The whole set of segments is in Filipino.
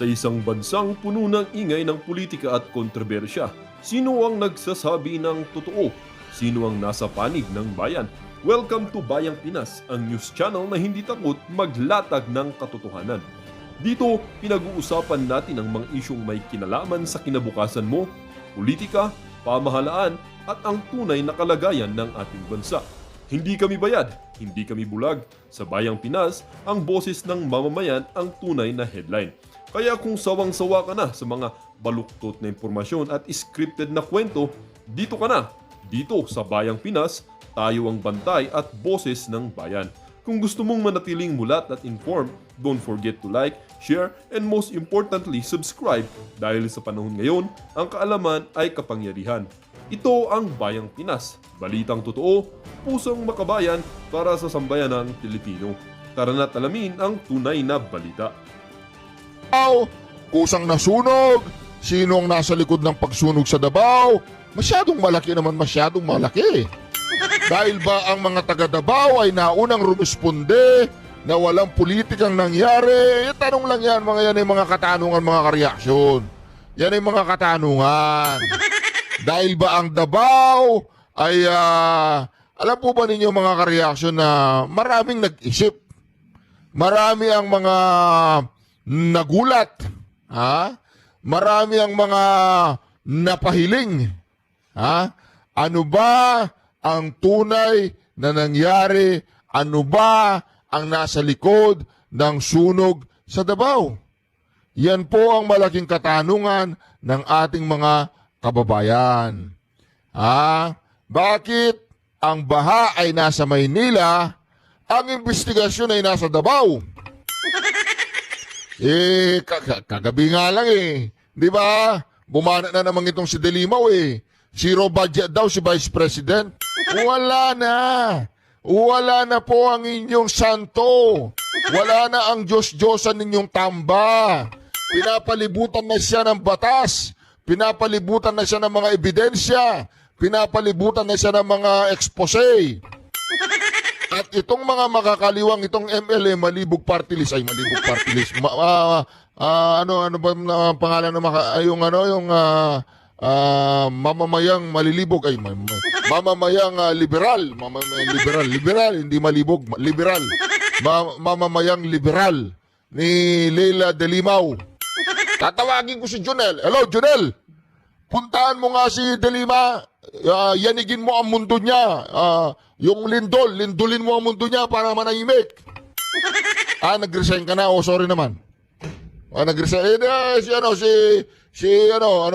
Sa isang bansang puno ng ingay ng politika at kontrobersya, sino ang nagsasabi ng totoo? Sino ang nasa panig ng bayan? Welcome to Bayang Pinas, ang news channel na hindi takot maglatag ng katotohanan. Dito, pinag-uusapan natin ang mga isyong may kinalaman sa kinabukasan mo, politika, pamahalaan at ang tunay na kalagayan ng ating bansa. Hindi kami bayad, hindi kami bulag. Sa Bayang Pinas, ang boses ng mamamayan ang tunay na headline. Kaya kung sawang-sawa ka na sa mga baluktot na impormasyon at scripted na kwento, dito ka na. Dito sa Bayang Pinas, tayo ang bantay at boses ng bayan. Kung gusto mong manatiling mulat at informed, don't forget to like, share, and most importantly, subscribe dahil sa panahon ngayon, ang kaalaman ay kapangyarihan. Ito ang Bayang Pinas, balitang totoo, pusong makabayan para sa sambayanang Pilipino. Tara na't alamin ang tunay na balita. Kusang nasunog, sino ang nasa likod ng pagsunog sa Davao? Masyadong malaki naman, masyadong malaki. Dahil ba ang mga taga Davao ay naunang rumisponde na walang politikang nangyari? Tanong lang yan, yan ay mga katanungan, mga kareaksyon. Yan ay mga katanungan. Dahil ba ang Davao ay, alam po ba ninyo mga kareaksyon na maraming nag-isip? Marami ang mga nagulat, marami ang mga napahiling. Ano ba ang tunay na nangyari? Ano ba ang nasa likod ng sunog sa Davao? Yan po ang malaking katanungan ng ating mga kababayan. Bakit ang baha ay nasa Maynila, ang investigasyon ay nasa Davao? Kagabi nga lang di ba? Bumana na naman itong si Dilimaw Zero budget daw si Vice President. Wala na. Wala na po ang inyong santo. Wala na ang Diyos-Diyosan ninyong tamba. Pinapalibutan na siya ng batas. Pinapalibutan na siya ng mga ebidensya. Pinapalibutan na siya ng mga expose. At itong mga makakaliwang, itong MLA, Malibog Party List, ano ba na pangalan ng mamamayang malilibog, mamamayang liberal, liberal, hindi malibog, liberal, mamamayang liberal ni Leila Dilimaw. Tatawagin ko si Junel. Hello, Junel. Puntahan mo nga si Delima, yanigin mo ang mundo niya, yung lindulin mo ang mundo niya para manahimik. Nag-resign ka na, sorry naman. Nag-resign, anong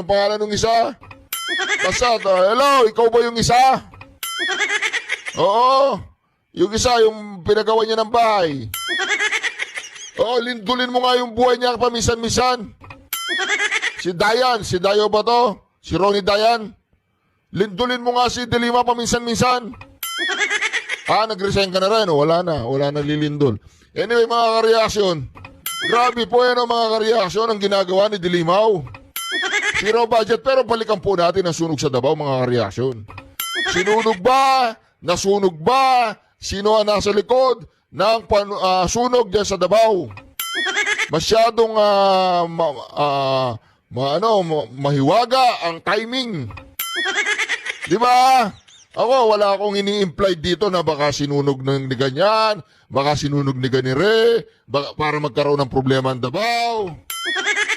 pangalan ng isa? Basta, hello, ikaw ba yung isa? Oo, yung isa, yung pinagawa niya ng bahay. Oo, lindulin mo nga yung buhay niya paminsan-minsan. Si Dayo ba to? Si Ronnie Dayan? Lindulin mo nga si Delima paminsan-minsan. Nag-resign ka na rin. Wala na lilindol. Anyway, mga kareaksyon. Grabe po yan ang mga kareaksyon ang ginagawa ni Dilimaw. Zero budget, pero balikan po natin ang sunog sa Davao, mga kareaksyon. Sinunog ba? Nasunog ba? Sino ang nasa likod ng sunog dyan sa Davao? Masyadong mahiwaga ang timing. Di ba? Ako, wala akong ini-imply dito na baka sinunog ng ni ganyan, baka sinunog ni ganire, para magkaroon ng problema ang Davao.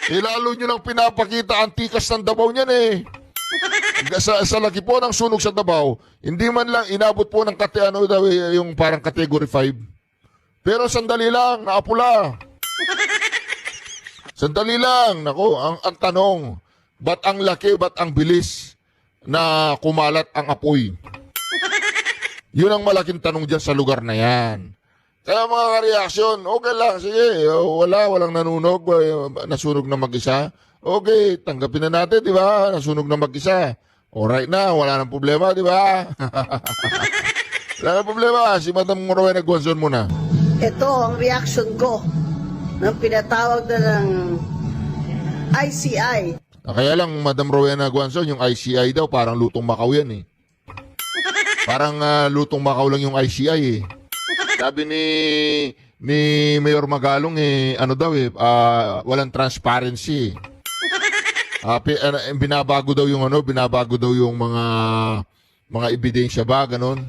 Lalo nyo lang pinapakita ang tikas ng Davao niyan Sa laki po ng sunog sa Davao, hindi man lang inabot po ng yung parang category 5. Pero sandali lang, naapula. Sandali lang, ang tanong, ba't ang laki, ba't ang bilis na kumalat ang apoy? Yun ang malaking tanong dyan sa lugar na yan. Kaya mga kareaksyon, okay lang, sige, walang nanunog, nasunog na mag-isa. Okay, tanggapin na natin, di ba? Nasunog na mag-isa. Alright na, wala nang problema, di ba? Wala nang problema, si Madam Rowena Guanzon muna. Ito ang reaction ko ng pinatawag na ng ICI. Kaya lang, Madam Rowena Guanzon, yung ICI daw, parang lutong Macau yan Parang lutong Macau lang yung ICI Sabi ni Mayor Magalong walang transparency. Binabago daw yung mga ebidensya ba, ganon.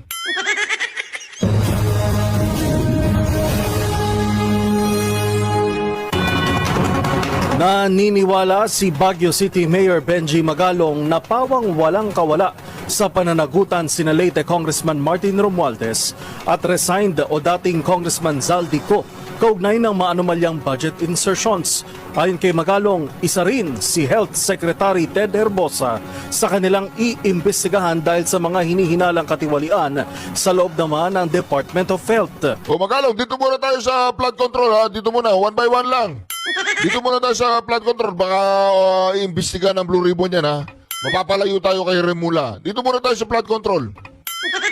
Naniniwala si Baguio City Mayor Benji Magalong na pawang walang kawala sa pananagutan sina late Congressman Martin Romualdez at resigned o dating Congressman Zaldico kaugnay ng maanumalyang budget insertions. Ayon kay Magalong, isa rin si Health Secretary Ted Herbosa sa kanilang iimbestigahan dahil sa mga hinihinalang katiwalian sa loob naman ng Department of Health. O Magalong, dito muna tayo sa flood control ha. Dito muna, one by one lang. Dito muna tayo sa flood control. Baka iimbestiga ng Blue Ribbon yan ha. Mapapalayo tayo kay Remula. Dito muna tayo sa flood control.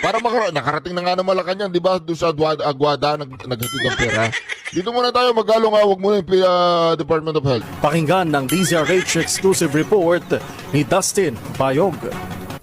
Para nakarating na nga ng Malacanang, di ba? Doon sa Aguada, naghatid ang pera. Dito muna tayo, Magalong ha. Huwag muna yung Department of Health. Pakinggan ng DZRH exclusive report ni Dustin Bayog.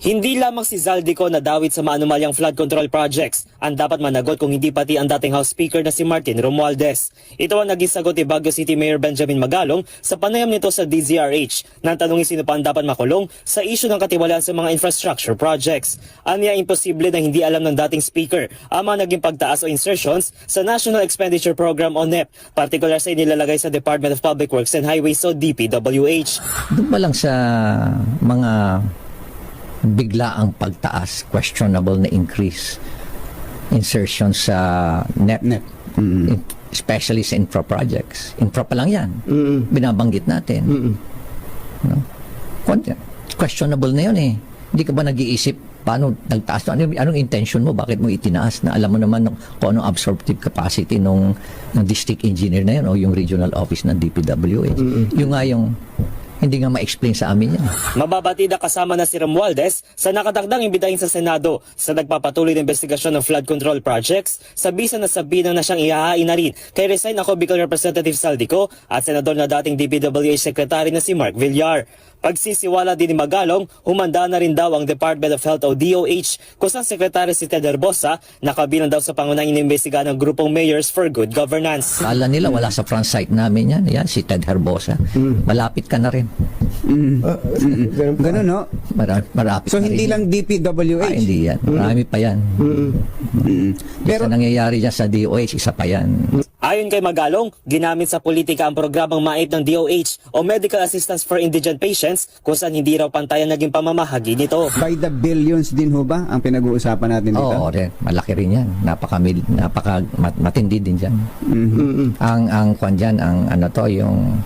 Hindi lamang si Zaldico na dawit sa maanumalyang flood control projects ang dapat managot kung hindi pati ang dating House Speaker na si Martin Romualdez. Ito ang naging sagot ni Baguio City Mayor Benjamin Magalong sa panayam nito sa DZRH nang tanungin sino pa ang dapat makulong sa issue ng katiwalaan sa mga infrastructure projects. Anya imposible na hindi alam ng dating Speaker ang mga naging pagtaas o insertions sa National Expenditure Program o NEP, particular sa inilalagay sa Department of Public Works and Highways o DPWH. Doon pa lang sa mga bigla ang pagtaas, questionable na increase insertion sa NEP. Especially sa infra projects. Infra pa lang yan. Binabanggit natin. No? Questionable na yun eh. Hindi ka ba nag-iisip paano nagtaas? Anong intention mo? Bakit mo itinaas? Na alam mo naman kung anong absorptive capacity ng district engineer na yun o yung regional office ng DPWH. Yung nga yung hindi nga ma-explain sa amin yan. Mababatida kasama na si Romualdez sa nakadakdang imbitahin sa Senado sa nagpapatuloy na investigasyon ng flood control projects sa bisa na sabihin na siyang ihahain na rin kay resign ako Bicol Representative Zaldico at Senador na dating DPWH Secretary na si Mark Villar. Pagsisiwala din ni Magalong, humanda na rin daw ang Department of Health o DOH kung saan Secretary si Ted Herbosa na kabilang daw sa pangunahing inimbestigahan ng grupong mayors for good governance. Kala nila wala sa front site namin yan. Yan, si Ted Herbosa. Malapit ka na rin. Ganun, no? Marapit So, na hindi rin. lang DPWH? Hindi yan. Marami pa yan. Pero Pero, nangyayari dyan sa DOH, isa pa yan. Ayon kay Magalong, ginamit sa politika ang programang MAIP ng DOH o Medical Assistance for Indigent Patients kung saan hindi raw pantayan naging pamamahagi nito. by the billions din ho ba ang pinag-uusapan natin dito? Oo, rin. Malaki rin yan. Matindi din dyan. Ang kwan dyan, ang ano to, yung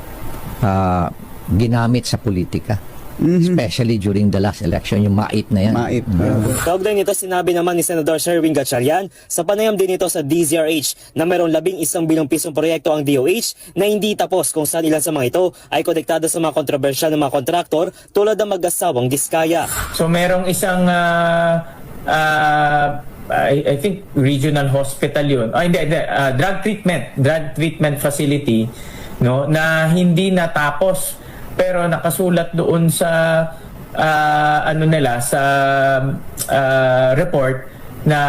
ginamit sa politika. Especially during the last election, yung MAIP na yan. MAIP. Kaugnay nito, sinabi naman ni Senador Sherwin Gatchalian sa panayam din nito sa DZRH na mayroong 11 bilyong pisong proyekto ang DOH na hindi tapos kung saan ilan sa mga ito ay konektado sa mga kontrobersyal ng mga kontraktor tulad ng mag-asawang Diskaya. So merong isang I think regional hospital yun. Drug treatment facility, no, na hindi natapos pero nakasulat doon sa sa report na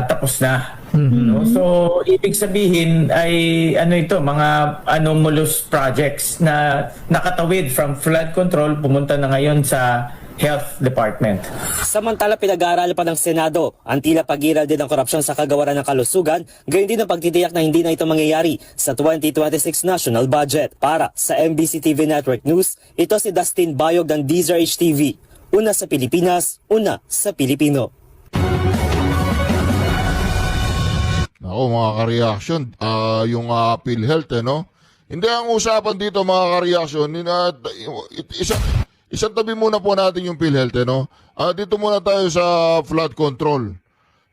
tapos na. No? So ibig sabihin ay mga anomalous projects na nakatawid from flood control pumunta na ngayon sa Health Department. Samantala, pinag-aaral pa ng Senado ang tila pag-iral din ng korupsyon sa kagawaran ng kalusugan, gayon din ang pagtitiyak na hindi na ito mangyayari sa 2026 national budget. Para sa MBC TV Network News, ito si Dustin Bayog ng DZRH TV. Una sa Pilipinas, una sa Pilipino. Ako mga ka-reaction, yung PhilHealth, no? Hindi ang usapan dito mga ka-reaction, isang tabi muna po natin yung PhilHealth, no? Dito muna tayo sa flood control.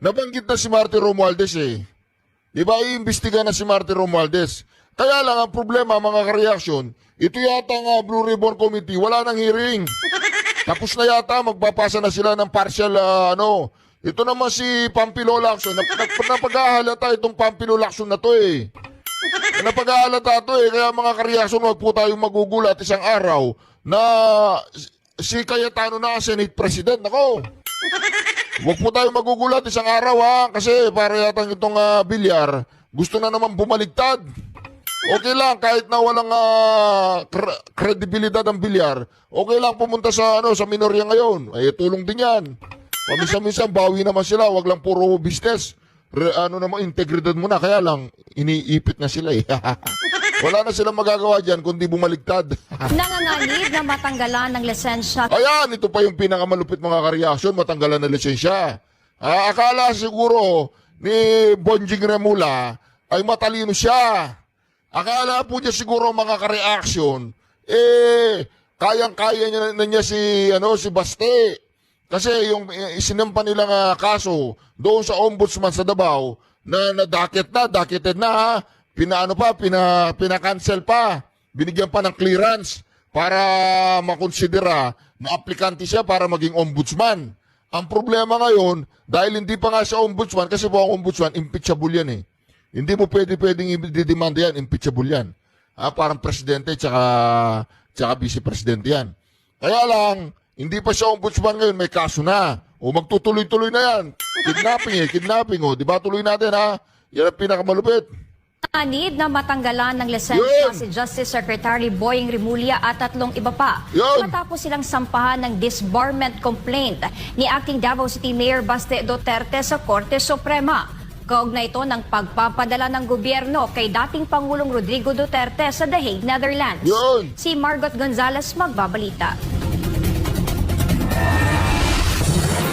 Nabanggit na si Martin Romualdez eh. Di ba, iimbestiga na si Martin Romualdez. Kaya lang ang problema mga ka-reaction, ito yata nga Blue Ribbon Committee, wala nang hearing. Tapos na yata, magpapasa na sila ng partial, Ito naman si Pampilo Lacson, napag-ahalata itong Pampilo Lacson na to eh. Napag-ahalata to eh, kaya mga ka-reaction, wag po tayong magugulat isang araw na si Cayetano na Senate President. Nako, huwag po tayo magugulat isang araw ha, kasi para yatang itong Villar gusto na naman bumaligtad. Okay lang, kahit na walang kredibilidad ang bilyar, okay lang pumunta sa minorya ngayon. Ay, tulong din yan. Paminsan-minsan, bawi naman sila. Wag lang puro business. Integridad muna. Kaya lang, iniipit na sila eh. Wala na silang magagawa dyan kundi bumaligtad. Nanganganib na matanggalan ng lisensya. Ayan, ito pa yung pinakamalupit mga kareaksyon, matanggalan na lisensya. Akala siguro ni Bonjing Remula ay matalino siya. Akala po niya siguro mga kareaksyon, kayang-kaya niya si Baste. Kasi yung isinampa nilang kaso doon sa ombudsman sa Davao na dakited na, pina-cancel pa, binigyan pa ng clearance para makonsidera na aplikante siya para maging ombudsman. Ang problema ngayon, dahil hindi pa nga siya ombudsman, kasi po ang ombudsman, impeachable yan eh. Hindi mo pwedeng i-demand yan, impeachable yan. Parang presidente tsaka vice-presidente yan. Kaya lang, hindi pa siya ombudsman ngayon, may kaso na. O magtutuloy-tuloy na yan. Kidnapping. Di ba tuloy natin ha? Yan ang pinakamalupit. Nanganib na matanggalan ng lisensya Yun! si Justice Secretary Boying Rimulya at 3 iba pa. Yun! Matapos silang sampahan ng disbarment complaint ni Acting Davao City Mayor Baste Duterte sa Korte Suprema. Kaugnay ito ng pagpapadala ng gobyerno kay dating Pangulong Rodrigo Duterte sa The Hague, Netherlands. Yun! Si Margot Gonzalez magbabalita.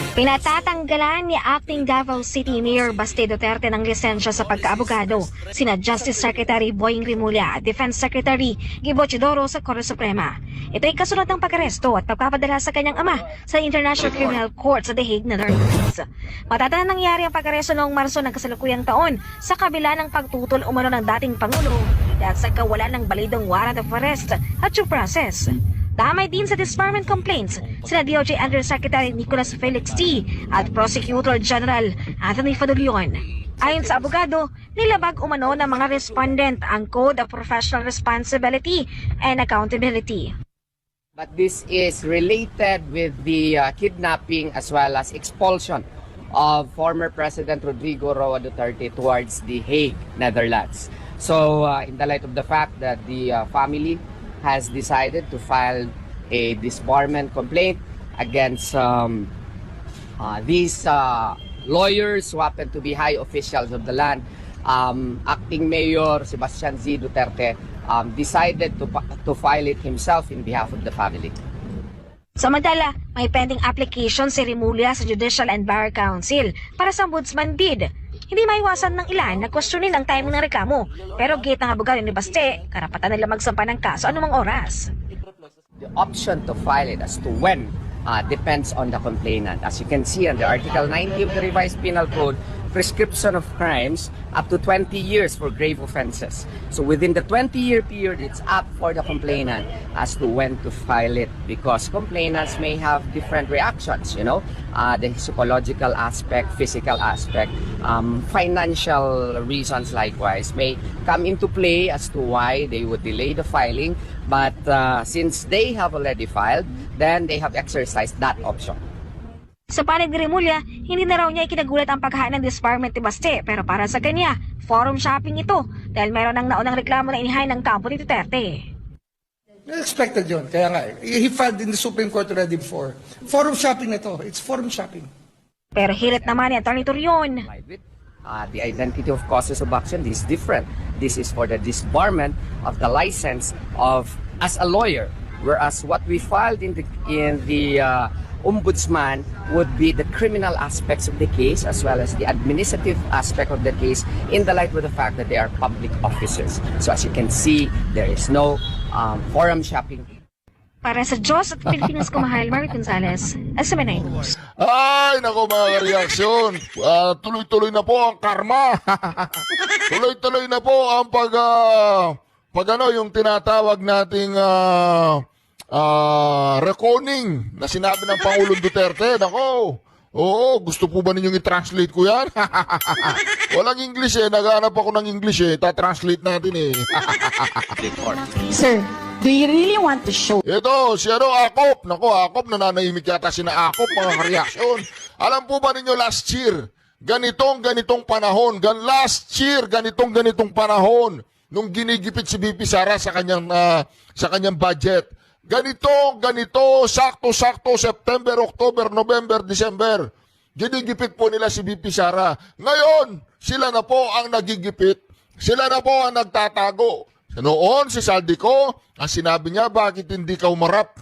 Pinatatanggalan ni Acting Davao City Mayor Baste Duterte ng lisensya sa pagkaabogado sina Justice Secretary Boying Rimulya at Defense Secretary Gibo Chidoro sa Korte Suprema. Ito ay kasunod ng pag-aresto at pagpapadala sa kanyang ama sa International Criminal Court sa The Hague, Netherlands. Matata na nangyari ang pag-aresto noong Marso ng kasalukuyang taon sa kabila ng pagtutol umano ng dating Pangulo dahil sa kawalan ng balidong warrant of arrest at due process. Damay din sa disbarment complaints sina DOJ Undersecretary Nicolas Felix T. at Prosecutor General Anthony Fadulion. Ayon sa abogado, nilabag umano ng mga respondent ang Code of Professional Responsibility and Accountability. But this is related with the kidnapping as well as expulsion of former President Rodrigo Roa Duterte towards The Hague, Netherlands. So in the light of the fact that the family has decided to file a disbarment complaint against these lawyers who happen to be high officials of the land, Acting Mayor Sebastian Z. Duterte decided to file it himself in behalf of the family. Samantala, may pending application si Rimulya sa Judicial and Bar Council para sa ombudsman bid. Hindi maiwasan ng ilan na questionin ang timing ng reklamo. Pero gate ng abogado ni Baste, karapatan nila magsampa ng kaso anumang oras. The option to file it as to when depends on the complainant. As you can see under Article 90 of the Revised Penal Code, prescription of crimes up to 20 years for grave offenses. So within the 20-year period, it's up for the complainant as to when to file it, because complainants may have different reactions, the psychological aspect, physical aspect, financial reasons likewise may come into play as to why they would delay the filing. But since they have already filed, then they have exercised that option. Sa panig ni Rimulya, hindi na raw niya ikinagulat ang paghain ng disbarment ni Baste, pero para sa kanya, forum shopping ito dahil mayroon ng naunang reklamo na inihain ng kampo ni Duterte. Expected yun, kaya nga, he filed in the Supreme Court already before. Forum shopping na ito, it's forum shopping. Pero hilit naman ni Atty. Torion. The identity of causes of action is different. This is for the disbarment of the license of as a lawyer, whereas what we filed in the ombudsman would be the criminal aspects of the case as well as the administrative aspect of the case in the light of the fact that they are public officers. So as you can see, there is no forum shopping. Para sa Diyos at Pilipinas Kumahal, Margot Gonzalez, SMNI News. Ay, nako mga reaksyon. Tuloy-tuloy na po ang karma. Tuloy-tuloy na po ang yung tinatawag nating reconing na sinabi ng Pangulong Duterte. Nako, gusto po ba ninyong i-translate ko yan? Walang English naghahanap ako ng English ta-translate natin Sir, do you really want to show? Ito, si Akop. Nako, Akop, nananahimik yata si na Akop, mga reaksyon. Alam po ba ninyo last year, ganitong panahon, last year, ganitong panahon, nung ginigipit si BP Sara sa kanyang budget. Ganito, sakto, September, October, November, December. Ginigipit po nila si BP Sara. Ngayon, sila na po ang nagigipit. Sila na po ang nagtatago. Noon, si Saldico, ang sinabi niya, bakit hindi ka umarap?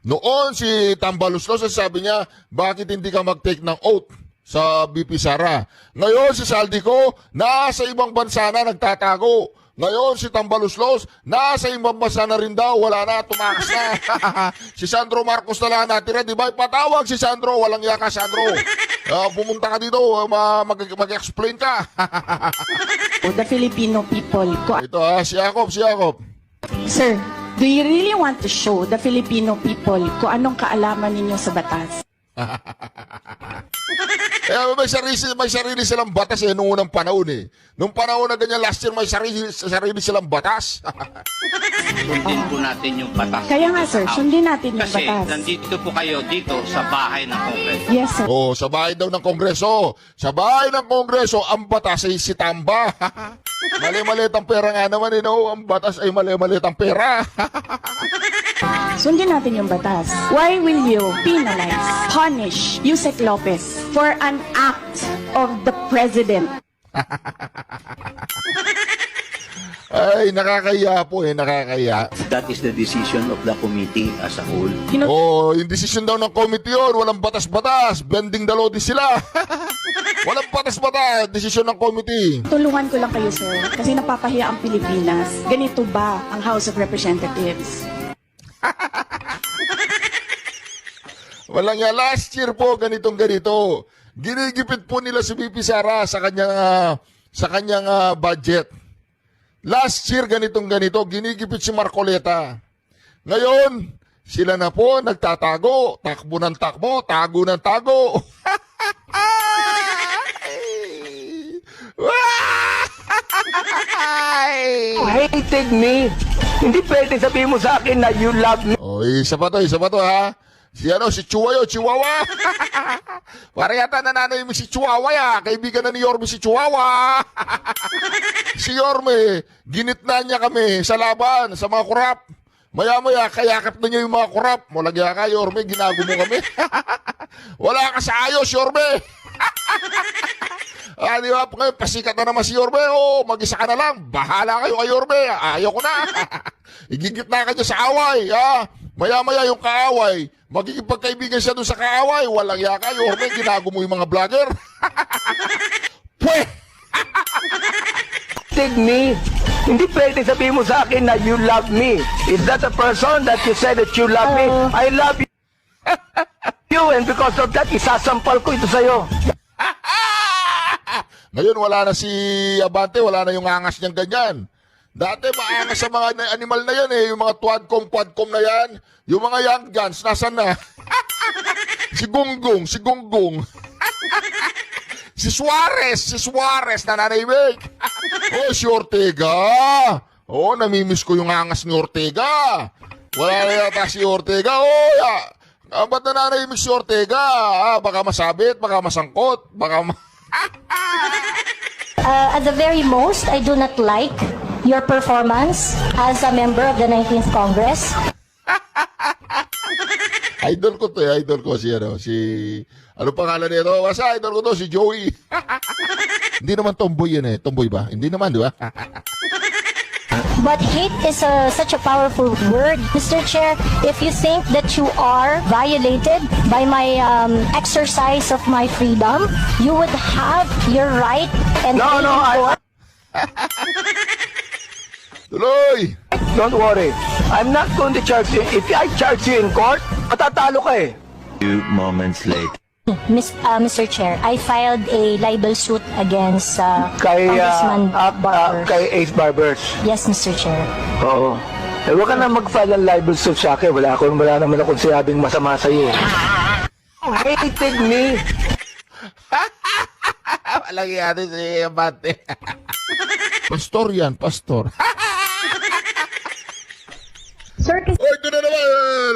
Noon, si Tambaluslos, ang sabi niya, bakit hindi ka mag-take ng oath sa BP Sara? Ngayon, si Saldico, nasa ibang bansa na nagtatago. Ngayon, si Tambaluslos, nasa ibang bansa na rin daw, wala na, tumakas na. Si Sandro Marcos na lang natira, di ba? Patawag si Sandro, walang yaka, Sandro. Pumunta ka dito, mag-explain ka. The Filipino people. Ito si Jacob. Sir, do you really want to show the Filipino people kung anong kaalaman ninyo sa batas? May sarili silang batas nung unang panahon eh. Nung panahon na ganyan last year, may sarili silang batas. Sundin po natin yung batas. Kaya nga sir, sundin natin yung Kasi batas. nandito po kayo dito sa bahay ng Kongreso. Yes sir. Sa bahay daw ng Kongreso. Sa bahay ng Kongreso, ang batas ay si Tamba. Mali-malit ang pera nga naman, ang batas ay mali-malit ang pera. Sundin natin yung batas. Why will you penalize, punish Yusek Lopez for an act of the president? Ay, nakakaya po nakakaya. That is the decision of the committee as a whole. Yung decision daw ng committee yun, walang batas-batas. Bending the law din sila. Walang batas-batas, decision ng committee. Tulungan ko lang kayo sir, kasi napapahiya ang Pilipinas. Ganito ba ang House of Representatives? Walang nga, last year po, ganito. Ginigipit po nila si BP Sara sa kanyang budget. Last year, ganito, ginigipit si Marcoleta. Ngayon, sila na po nagtatago, takbo ng takbo, tago ng tago. Hated me. Hindi pwede sabihin mo sa akin na you love me. Isa pa to ha. Si Chihuahua. Para yata nanay mo si Chihuahua ya. Kaibigan na ni Yorme si Chihuahua. Si Yorme, ginitna niya kami sa laban, sa mga kurap. Maya-maya, kayakap na niya yung mga kurap. Malagya ka, Yorme, ginago mo kami. Wala ka sa ayos, Yorme. Di ba? Ngayon, pasikat na naman si Yorme. Mag-isa ka na lang. Bahala kayo kay Yorme. Ayaw ko na. Igigitna ka niya sa away. Maya-maya yung kaaway. Magiging pagkaibigan siya doon sa kaaway. Walang yaka, Yorme. Ginago mo yung mga vlogger. Pweh! Hated me. Hindi pwede sabihin mo sa akin na you love me. Is that a person that you said that you love me? I love you. And because of that, isasampal ko ito sa'yo. Ngayon wala na si Abante, wala na yung angas niyang ganyan. Dati maangas sa mga animal na yan yung mga quadcom na yan. Yung mga young guns, nasan na? Si Gunggong. Si Suarez na nanahimik. Si Ortega. Namimiss ko yung angas ni Ortega. Wala na yata si Ortega. Ba't na nanahimik si Ortega? Baka masabit, baka masangkot, At the very most, I do not like your performance as a member of the 19th Congress. Idol ko si ano pangalan nito? Basta idol ko to, si Joey. Hindi naman tomboy yan Tomboy ba? Hindi naman, di ba? But hate is such a powerful word, Mr. Chair. If you think that you are violated by my exercise of my freedom, you would have your right and Tuloy! Don't worry. I'm not going to charge you. If I charge you in court, matatalo ka eh. Few moments later. Mr. Chair, I filed a libel suit against Kay Congressman Barbers. kay Ace Barbers. Yes, Mr. Chair. Oo. Huwag ka na mag-file ng libel suit sa akin. Wala naman akong sinabing masama sa iyo. Hated me. Walang yata si Abante. Pastor yan, pastor. Sir, Ito na naman!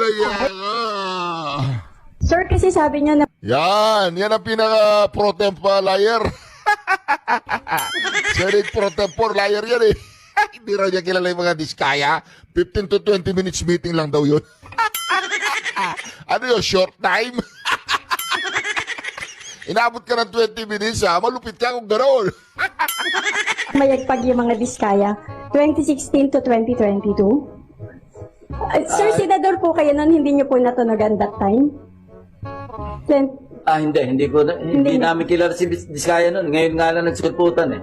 Sir, kasi sabi niya na Yan ang pinaka-pro temp liar. Senate pro tempore liar yan eh. Hindi raw niya kilala yung mga diskaya. 15 to 20 minutes meeting lang daw yun. Ano yun, short time? Inabot ka ng 20 minutes ha, malupit ka kung gano'n. Mayagpag yung mga diskaya, 2016 to 2022. Sir, senador po kayo nun, hindi niyo po natunogan that time? Hindi namin kilala si Diskaya noon. Ngayon nga lang nagsulputan eh.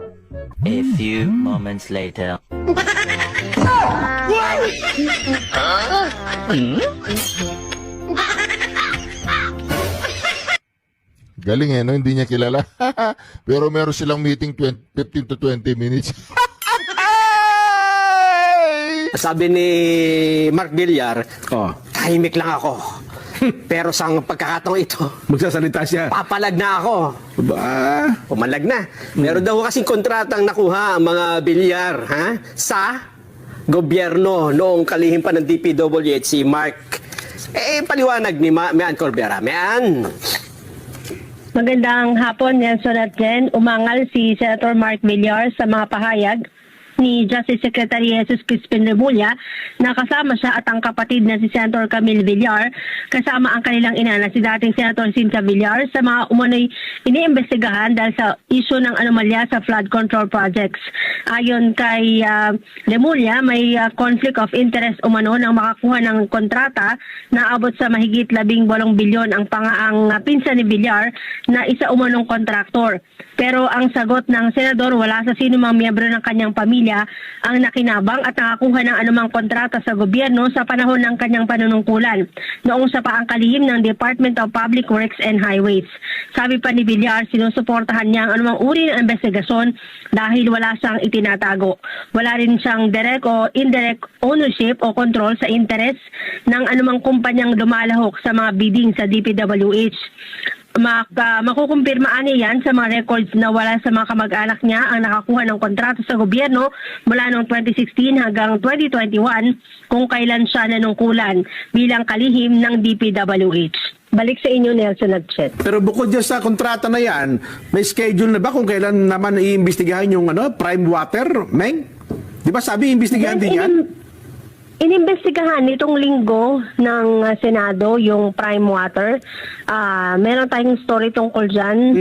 A few moments later. Galing no? Hindi niya kilala. Pero meron silang meeting 15 to 20 minutes. Sabi ni Mark Villar, tahimik lang ako. Pero sa pagkakataong ito, Magsasalita siya. papalag na ako. Ba? Pumalag na. Meron daw kasing kontratang nakuha ang mga Villar sa gobyerno noong kalihim pa ng DPWH si Mark. Paliwanag ni Mean Corbera. Mean! Magandang hapon, Nelson at Jen. Umangal si Senator Mark Villar sa mga pahayag ni Justice Secretary Jesus Crispin Remulla na kasama siya at ang kapatid na si Senator Camille Villar kasama ang kanilang ina na si dating Senator Cynthia Villar sa mga umano'y iniimbestigahan dahil sa issue ng anomalya sa flood control projects. Ayon kay Remulla, may conflict of interest umano nang makakuha ng kontrata na abot sa mahigit 18 bilyon ang pinsan ni Villar na isa umanong kontraktor. Pero ang sagot ng senador, wala sa sino mang miyembro ng kanyang pamilya ang nakinabang at nakakuha ng anumang kontrata sa gobyerno sa panahon ng kanyang panunungkulan noong sa paang kalihim ng Department of Public Works and Highways. Sabi pa ni Villar, sinusuportahan niya ang anumang uri ng investigasyon dahil wala siyang itinatago. Wala rin siyang direct o indirect ownership o control sa interes ng anumang kumpanyang lumalahok sa mga bidding sa DPWH. Makukumpirmaan niya yan sa mga records na wala sa mga kamag-anak niya ang nakakuha ng kontrato sa gobyerno mula noong 2016 hanggang 2021 kung kailan siya nanungkulan bilang kalihim ng DPWH. Balik sa inyo, Nelson at Chet. Pero bukod dyan sa kontrata na yan, may schedule na ba kung kailan naman iimbestigahan yung prime water, Meng? Di ba sabi iimbestigahan din yan? Inimbestigahan nitong linggo ng Senado yung prime water. Meron tayong story tungkol dyan.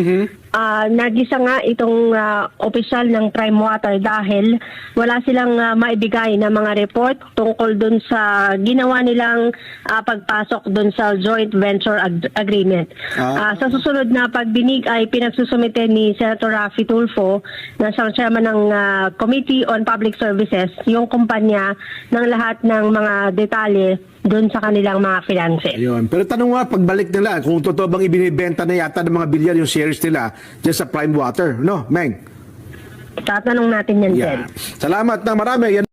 Nagisa nga itong opisyal ng prime water dahil wala silang maibigay na mga report tungkol dun sa ginawa nilang pagpasok dun sa joint venture agreement. Sa susunod na pagdinig ay pinagsusumite ni Senator Raffy Tulfo na siyang chairman ng Committee on Public Services yung kumpanya ng lahat ng mga detalye doon sa kanilang mga finanse. Ayun. Pero tanong nga, pagbalik nila, kung totoo bang ibinibenta na yata ng mga Villar yung shares nila dyan sa prime water, no, Meng? Tatanong natin yan, Ted. Salamat na marami. Yan